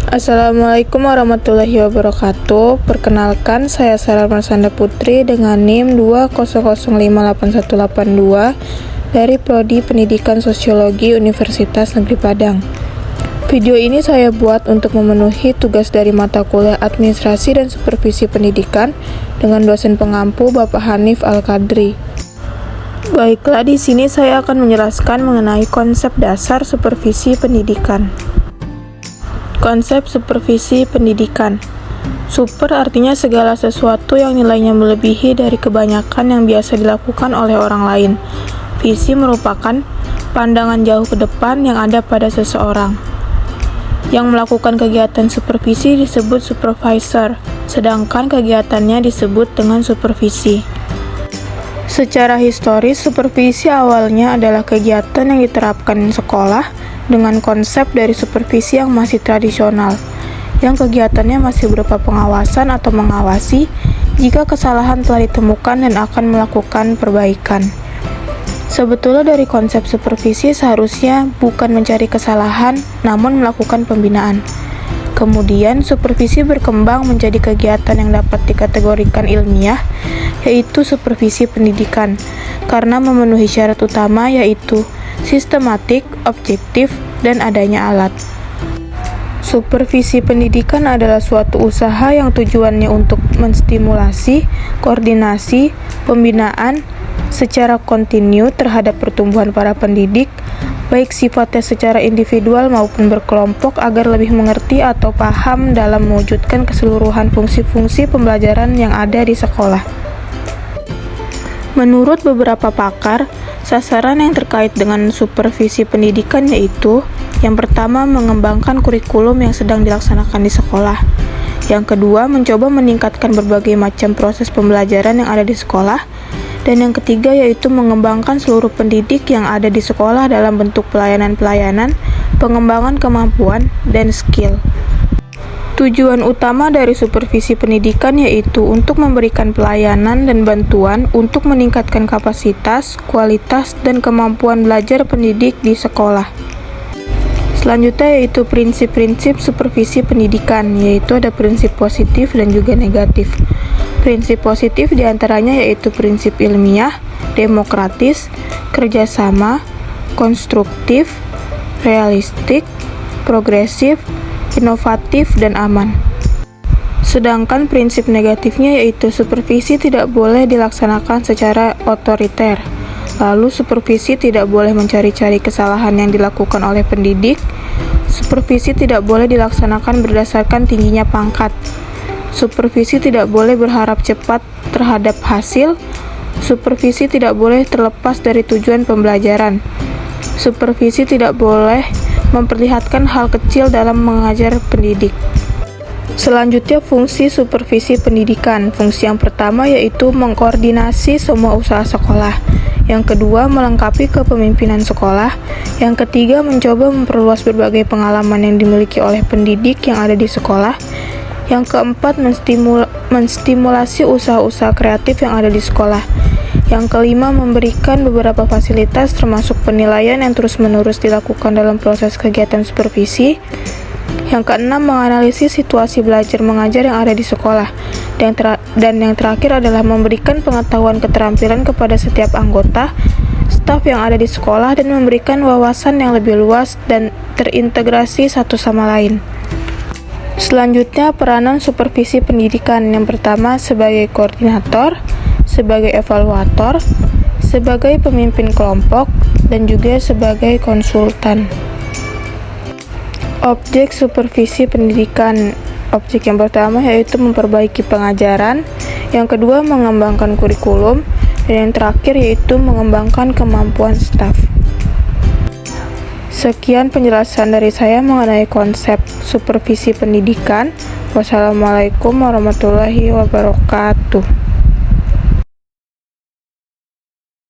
Assalamualaikum warahmatullahi wabarakatuh. Perkenalkan, saya Sarah Marsanda Putri dengan NIM 200581882 dari Prodi Pendidikan Sosiologi Universitas Negeri Padang. Video ini saya buat untuk memenuhi tugas dari mata kuliah Administrasi dan Supervisi Pendidikan dengan dosen pengampu Bapak Hanif Al-Qadri. Baiklah, di sini saya akan menjelaskan mengenai konsep dasar supervisi pendidikan. Konsep supervisi pendidikan. Super artinya segala sesuatu yang nilainya melebihi dari kebanyakan yang biasa dilakukan oleh orang lain. Visi merupakan pandangan jauh ke depan yang ada pada seseorang. Yang melakukan kegiatan supervisi disebut supervisor, sedangkan kegiatannya disebut dengan supervisi. Secara historis, supervisi awalnya adalah kegiatan yang diterapkan di sekolah dengan konsep dari supervisi yang masih tradisional, yang kegiatannya masih berupa pengawasan atau mengawasi jika kesalahan telah ditemukan dan akan melakukan perbaikan. Sebetulnya dari konsep supervisi seharusnya bukan mencari kesalahan, namun melakukan pembinaan. Kemudian supervisi berkembang menjadi kegiatan yang dapat dikategorikan ilmiah, yaitu supervisi pendidikan, karena memenuhi syarat utama yaitu sistematik, objektif, dan adanya alat. Supervisi pendidikan adalah suatu usaha yang tujuannya untuk menstimulasi, koordinasi, pembinaan secara kontinu terhadap pertumbuhan para pendidik, baik sifatnya secara individual maupun berkelompok, agar lebih mengerti atau paham dalam mewujudkan keseluruhan fungsi-fungsi pembelajaran yang ada di sekolah. Menurut beberapa pakar, sasaran yang terkait dengan supervisi pendidikan yaitu: yang pertama, mengembangkan kurikulum yang sedang dilaksanakan di sekolah. Yang kedua, mencoba meningkatkan berbagai macam proses pembelajaran yang ada di sekolah. Dan yang ketiga yaitu mengembangkan seluruh pendidik yang ada di sekolah dalam bentuk pelayanan-pelayanan, pengembangan kemampuan, dan skill. Tujuan utama dari supervisi pendidikan yaitu untuk memberikan pelayanan dan bantuan untuk meningkatkan kapasitas, kualitas, dan kemampuan belajar pendidik di sekolah. Selanjutnya yaitu prinsip-prinsip supervisi pendidikan, yaitu ada prinsip positif dan juga negatif. Prinsip positif diantaranya yaitu prinsip ilmiah, demokratis, kerjasama, konstruktif, realistik, progresif, inovatif, dan aman. Sedangkan prinsip negatifnya yaitu supervisi tidak boleh dilaksanakan secara otoriter. Lalu supervisi tidak boleh mencari-cari kesalahan yang dilakukan oleh pendidik. Supervisi tidak boleh dilaksanakan berdasarkan tingginya pangkat. Supervisi tidak boleh berharap cepat terhadap hasil. Supervisi tidak boleh terlepas dari tujuan pembelajaran. Supervisi tidak boleh memperlihatkan hal kecil dalam mengajar pendidik. Selanjutnya, fungsi supervisi pendidikan. Fungsi yang pertama yaitu mengkoordinasi semua usaha sekolah. Yang kedua, melengkapi kepemimpinan sekolah. Yang ketiga, mencoba memperluas berbagai pengalaman yang dimiliki oleh pendidik yang ada di sekolah. Yang keempat, menstimulasi usaha-usaha kreatif yang ada di sekolah. Yang kelima, memberikan beberapa fasilitas termasuk penilaian yang terus-menerus dilakukan dalam proses kegiatan supervisi. Yang keenam, menganalisis situasi belajar mengajar yang ada di sekolah. Dan yang terakhir adalah memberikan pengetahuan keterampilan kepada setiap anggota, staf yang ada di sekolah, dan memberikan wawasan yang lebih luas dan terintegrasi satu sama lain. Selanjutnya, peranan supervisi pendidikan. Yang pertama, sebagai koordinator, sebagai evaluator, sebagai pemimpin kelompok, dan juga sebagai konsultan. Objek supervisi pendidikan. Objek yang pertama yaitu memperbaiki pengajaran, yang kedua mengembangkan kurikulum, dan yang terakhir yaitu mengembangkan kemampuan staf. Sekian penjelasan dari saya mengenai konsep supervisi pendidikan. Wassalamualaikum warahmatullahi wabarakatuh.